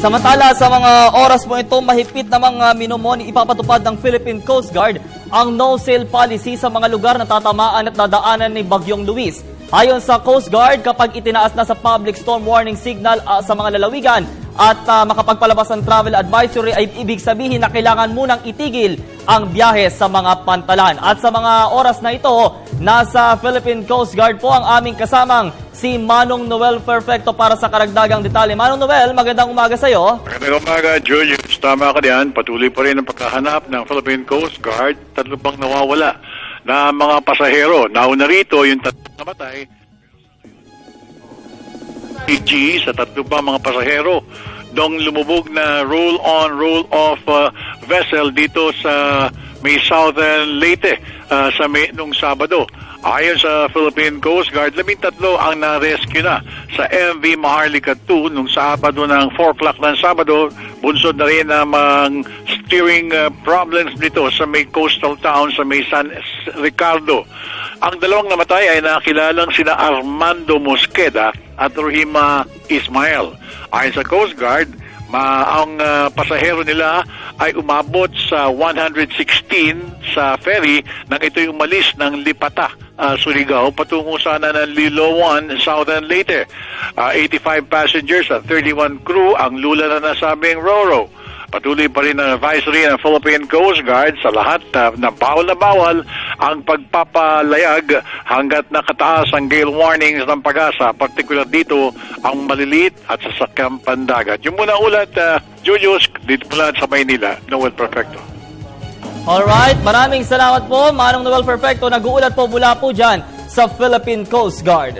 Samantala, sa mga oras po ito, mahigpit na mga minumoni ipapatupad ng Philippine Coast Guard ang no-sail policy sa mga lugar na tatamaan at dadaanan ni Bagyong Luis. Ayon sa Coast Guard, kapag itinaas na sa public storm warning signal sa mga lalawigan at makapagpalabas ng travel advisory, ay ibig sabihin na kailangan munang itigil ang biyahe sa mga pantalan. At sa mga oras na ito, nasa Philippine Coast Guard po ang aming kasamang si Manong Noel Perfecto para sa karagdagang detalye. Manong Noel, magandang umaga sa iyo. Magandang umaga, Julius. Tama ka diyan. Patuloy pa rin ang pagkahanap ng Philippine Coast Guard. Tatlo pang nawawala na mga pasahero. Nauna rito yung tatlong namatay. PG sa tatlo pa mga pasahero dong lumubog na roll-on, roll-off vessel dito sa may Southern Leyte nung Sabado. Ayon sa Philippine Coast Guard, 13 ang na-rescue na sa MV Maharlika 2 nung Sabado ng 4 o'clock ng Sabado. Bunsod na rin ang steering problems dito sa may coastal town sa may San Ricardo. Ang dalawang namatay ay nakilalang sina Armando Mosqueda at Rohima Ismael. Ayon sa Coast Guard, ang pasahero nila ay umabot sa 116 sa ferry nang ito'y umalis ng Lipata, Surigao, patungo sana ng Liloan, Southern Leyte. 85 passengers at 31 crew ang lula na nasabing Roro. Patuloy pa rin ang advisory ng Philippine Coast Guard sa lahat na bawal ang pagpapalayag hanggat nakataas ang gale warnings ng Pag-asa, partikular dito ang maliliit at sasakyang pandagat. Yung muna ulat, Julius, dito mula sa Maynila, Noel Perfecto. Alright, maraming salamat po, Manong Noel Perfecto. Nag-uulat po mula po dyan sa Philippine Coast Guard.